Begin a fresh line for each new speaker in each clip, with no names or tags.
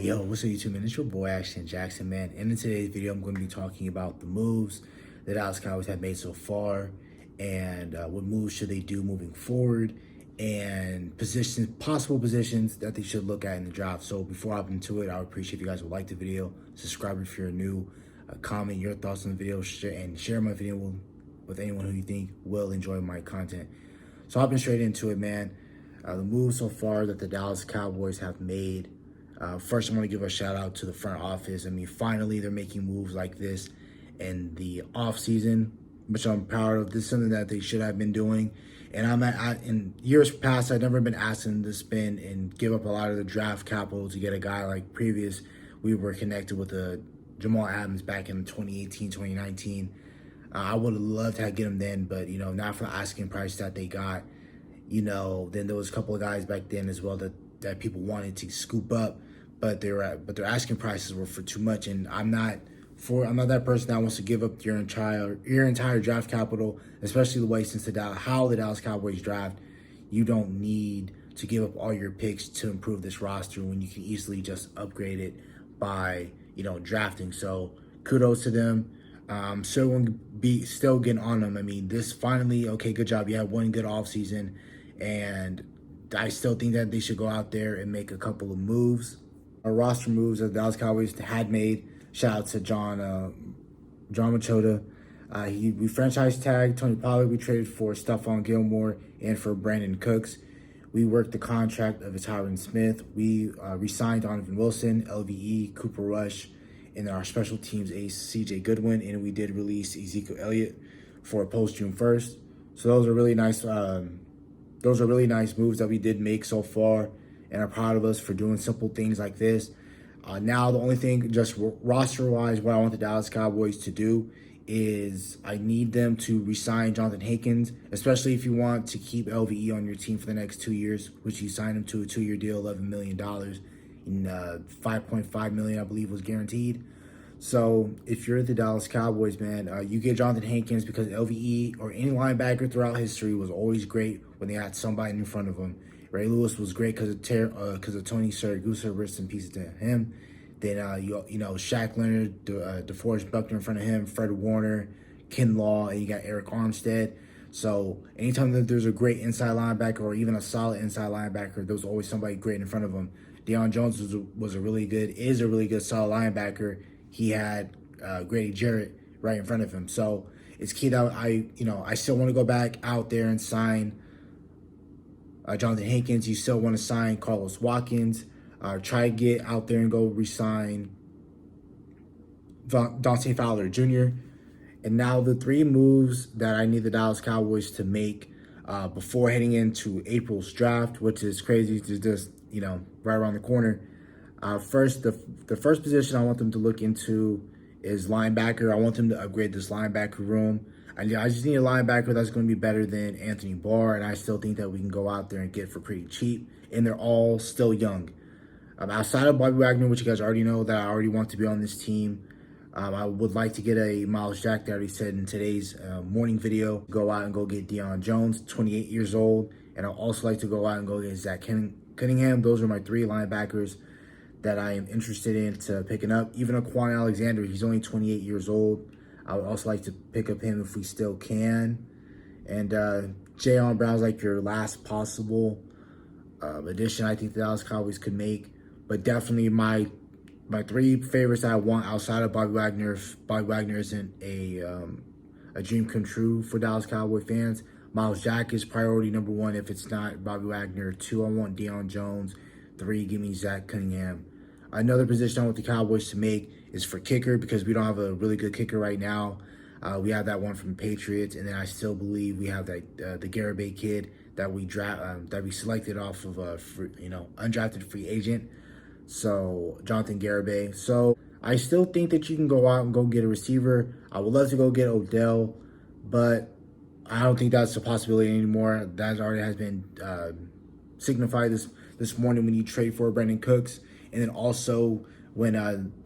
Yo, what's up YouTube, man? It's your boy Ashton Jackson, man. And in today's video, I'm going to be talking about the moves that Dallas Cowboys have made so far, and what moves should they do moving forward, and possible positions that they should look at in the draft. So before I hop into it, I would appreciate if you guys would like the video, subscribe if you're new, comment your thoughts on the video, share my video with anyone who you think will enjoy my content. So hopping straight into it, man. The moves so far that the Dallas Cowboys have made. First, I want to give a shout out to the front office. I mean, finally, they're making moves like this in the off season, which I'm proud of. This is something that they should have been doing. And in years past, I've never been asking to spend and give up a lot of the draft capital to get a guy like previous. We were connected with Jamal Adams back in 2018, 2019. I would have loved to get him then, but, not for the asking price that they got. Then there was a couple of guys back then as well that people wanted to scoop up, but their asking prices were for too much. And I'm not that person that wants to give up your entire draft capital, especially the way how the Dallas Cowboys draft. You don't need to give up all your picks to improve this roster when you can easily just upgrade it by drafting. So kudos to them. Still getting on them. I mean, this finally, okay, good job. You had one good offseason, and I still think that they should go out there and make a couple of moves. Our roster moves that the Dallas Cowboys had made. Shout out to John Machota. We franchise tagged Tony Pollard. We traded for Stephon Gilmore and for Brandon Cooks. We worked the contract of Tyron Smith. We re-signed Donovan Wilson, LVE, Cooper Rush, and our special teams ace CJ Goodwin, and we did release Ezekiel Elliott for a post June 1st. So those are really nice. Those are really nice moves that we did make so far, and I'm proud of us for doing simple things like this. Now the only thing, just roster-wise, what I want the Dallas Cowboys to do is I need them to re-sign Jonathan Hankins, especially if you want to keep LVE on your team for the next 2 years, which you signed him to a 2-year deal, $11 million. And $5.5 million, I believe, was guaranteed. So if you're the Dallas Cowboys, man, you get Jonathan Hankins because LVE or any linebacker throughout history was always great when they had somebody in front of them. Ray Lewis was great because of Tony Siragusa, rest in peace to him. Then Shaq Leonard, DeForest Buckner in front of him, Fred Warner, Ken Law, and you got Eric Armstead. So anytime that there's a great inside linebacker or even a solid inside linebacker, there's always somebody great in front of them. Deion Jones is a really good solid linebacker. He had Grady Jarrett right in front of him. So it's key that I still want to go back out there and sign Jonathan Hankins. You still want to sign Carlos Watkins. Try to get out there and go re-sign Dante Fowler Jr. And now the three moves that I need the Dallas Cowboys to make before heading into April's draft, which is crazy to just right around the corner. First, the first position I want them to look into is linebacker. I want them to upgrade this linebacker room. I just need a linebacker that's going to be better than Anthony Barr, and I still think that we can go out there and get for pretty cheap, and they're all still young. Outside of Bobby Wagner, which you guys already know that I already want to be on this team, I would like to get a Miles Jack that I already said in today's morning video. Go out and go get Deion Jones, 28 years old, and I'd also like to go out and go get Zach Cunningham. Those are my three linebackers that I am interested in picking up. Even Quan Alexander, he's only 28 years old. I would also like to pick up him if we still can. And Jayon Brown's like your last possible addition I think the Dallas Cowboys could make. But definitely my three favorites that I want outside of Bobby Wagner, if Bobby Wagner isn't a dream come true for Dallas Cowboy fans, Miles Jack is priority number one. If it's not Bobby Wagner, 2, I want Deion Jones. 3, give me Zach Cunningham. Another position I want the Cowboys to make is for kicker, because we don't have a really good kicker right now. We have that one from the Patriots, and then I still believe we have that the Garibay kid that we selected off of a undrafted free agent. So Jonathan Garibay. So I still think that you can go out and go get a receiver. I would love to go get Odell, but I don't think that's a possibility anymore. That already has been signified this morning when you trade for Brandon Cooks. And then also when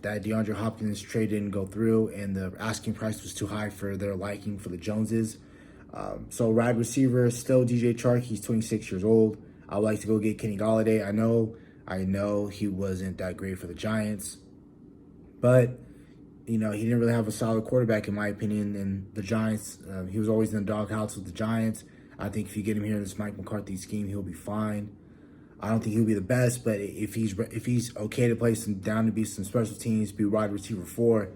that DeAndre Hopkins trade didn't go through and the asking price was too high for their liking for the Joneses. So wide receiver, still DJ Chark. He's 26 years old. I would like to go get Kenny Golladay. I know I know he wasn't that great for the Giants, but he didn't really have a solid quarterback in my opinion. And the Giants, he was always in the doghouse with the Giants. I think if you get him here in this Mike McCarthy scheme, he'll be fine. I don't think he'll be the best, but if he's okay to play some down to be some special teams, be wide receiver 4,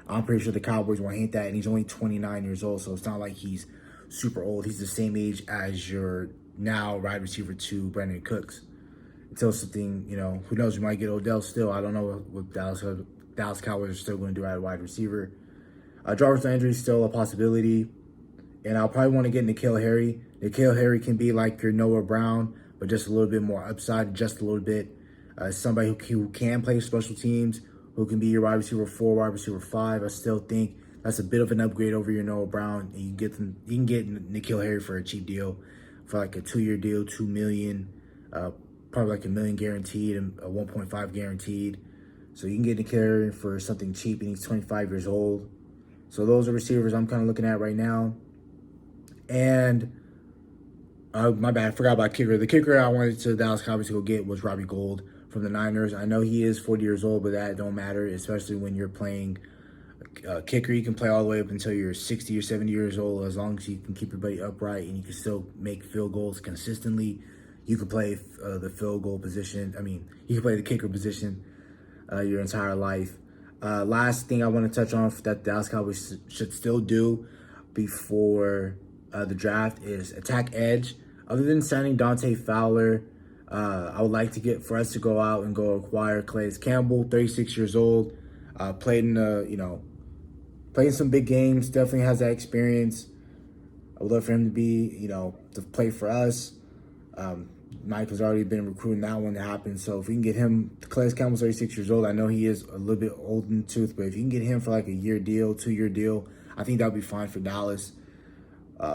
I'm pretty sure the Cowboys won't hate that. And he's only 29 years old, so it's not like he's super old. He's the same age as your now wide receiver 2, Brandon Cooks. Until something, who knows, we might get Odell still. I don't know what Dallas Cowboys are still going to do at wide receiver. Jarvis Landry is still a possibility. And I'll probably want to get N'Keal Harry. N'Keal Harry can be like your Noah Brown, but just a little bit more upside, just a little bit. Somebody who can play special teams, who can be your wide receiver 4, wide receiver 5. I still think that's a bit of an upgrade over your Noah Brown. And you can get N'Keal Harry for a cheap deal, for like a 2-year deal, $2 million, probably like $1 million guaranteed and a 1.5 guaranteed. So you can get N'Keal Harry for something cheap, and he's 25 years old. So those are receivers I'm kind of looking at right now. And my bad, I forgot about kicker. The kicker I wanted to Dallas Cowboys to go get was Robbie Gould from the Niners. I know he is 40 years old, but that don't matter, especially when you're playing kicker. You can play all the way up until you're 60 or 70 years old, as long as you can keep your body upright and you can still make field goals consistently. You can play the field goal position. You can play the kicker position your entire life. Last thing I want to touch on that Dallas Cowboys should still do before the draft is attack edge. Other than signing Dante Fowler, I would like for us to go out and go acquire Calais Campbell, 36 years old, played in some big games, definitely has that experience. I would love for him to be, to play for us. Mike has already been recruiting that one to happen. So if we can get him, Calais Campbell's 36 years old. I know he is a little bit old in the tooth, but if you can get him for like a year deal, 2-year deal, I think that would be fine for Dallas.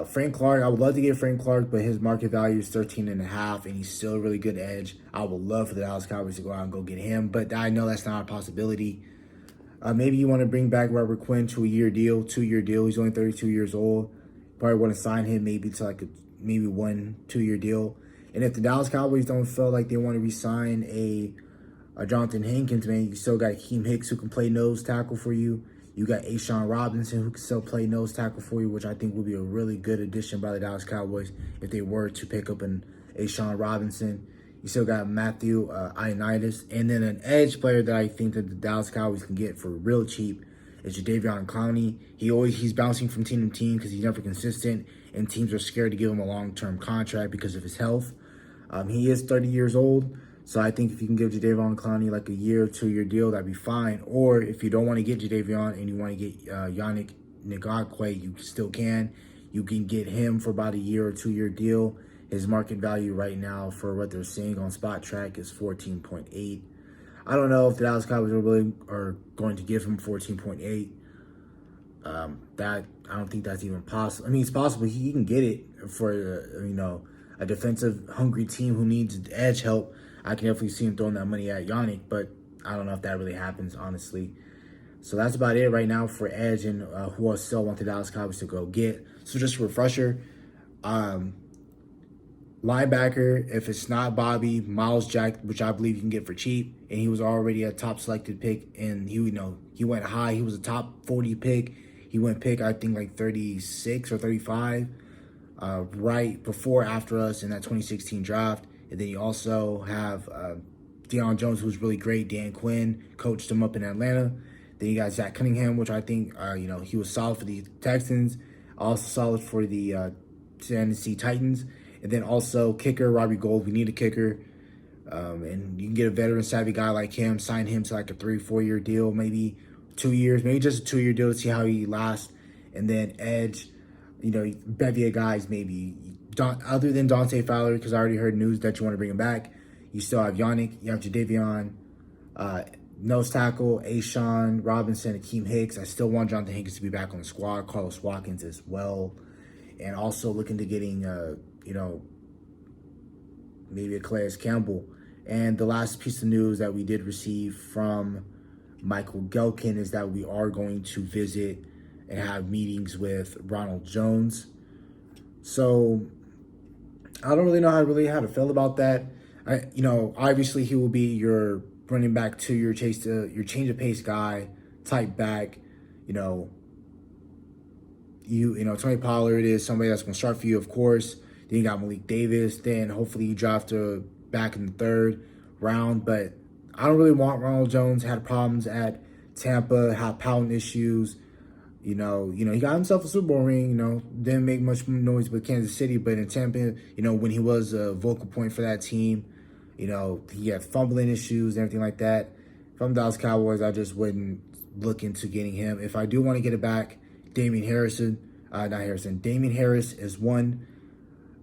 Frank Clark, I would love to get Frank Clark, but his market value is 13.5, and he's still a really good edge. I would love for the Dallas Cowboys to go out and go get him, but I know that's not a possibility. Maybe you want to bring back Robert Quinn to a 2-year deal. He's only 32 years old. Probably want to sign him maybe to like a 1-2-year deal. And if the Dallas Cowboys don't feel like they want to re-sign a Jonathan Hankins, man, you still got Akeem Hicks who can play nose tackle for you. You got A'Shawn Robinson who can still play nose tackle for you, which I think will be a really good addition by the Dallas Cowboys if they were to pick up an A'Shawn Robinson. You still got Matthew Ioannidis. And then an edge player that I think that the Dallas Cowboys can get for real cheap is Jadeveon Clowney. He's bouncing from team to team because he's never consistent, and teams are scared to give him a long-term contract because of his health. He is 30 years old, so I think if you can give Jadeveon Clowney like a 1 or 2-year deal, that'd be fine. Or if you don't want to get Jadeveon and you want to get Yannick Ngakoue, you still can. You can get him for about a 1 or 2-year deal. His market value right now for what they're seeing on Spot Track is 14.8. I don't know if the Dallas Cowboys are going to give him 14.8. That I don't think that's even possible. It's possible he can get it for a defensive hungry team who needs edge help. I can definitely see him throwing that money at Yannick, but I don't know if that really happens, honestly. So that's about it right now for edge and who I still want the Dallas Cowboys to go get. So just a refresher, linebacker, if it's not Bobby, Miles Jack, which I believe you can get for cheap, and he was already a top selected pick, and he went high. He was a top 40 pick. He went pick, I think, like 36 or 35, right after us in that 2016 draft. And then you also have Deion Jones, who's really great. Dan Quinn coached him up in Atlanta. Then you got Zach Cunningham, which I think, he was solid for the Texans, also solid for the Tennessee Titans. And then also kicker, Robbie Gould. We need a kicker. And you can get a veteran savvy guy like him, sign him to like a 3-4-year deal, maybe 2 years, maybe just a 2-year deal to see how he lasts. And then edge, bevy of guys maybe. Other than Dante Fowler, because I already heard news that you want to bring him back. You still have Yannick, you have Jadeveon, nose tackle, A'Shawn Robinson, Akeem Hicks. I still want Jonathan Hankins to be back on the squad, Carlos Watkins as well. And also looking to getting, maybe a Calais Campbell. And the last piece of news that we did receive from Michael Gelkin is that we are going to visit and have meetings with Ronald Jones. So I don't really know how to feel about that. Obviously he will be your running back to your change of pace guy type back. You know, Tony Pollard is somebody that's going to start for you, of course. Then you got Malik Davis. Then hopefully you draft a back in the third round. But I don't really want Ronald Jones. Had problems at Tampa, had pouting issues. He got himself a Super Bowl ring. Didn't make much noise with Kansas City, but in Tampa, when he was a vocal point for that team, he had fumbling issues and everything like that. If I'm Dallas Cowboys, I just wouldn't look into getting him. If I do want to get it back, Damian Harris is one.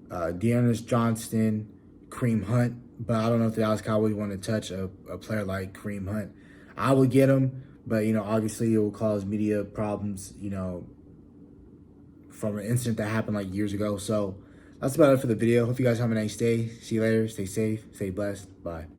Dearness Johnston, Kareem Hunt, but I don't know if the Dallas Cowboys want to touch a player like Kareem Hunt. I would get him, but obviously it will cause media problems, from an incident that happened like years ago. So that's about it for the video. Hope you guys have a nice day. See you later. Stay safe. Stay blessed. Bye.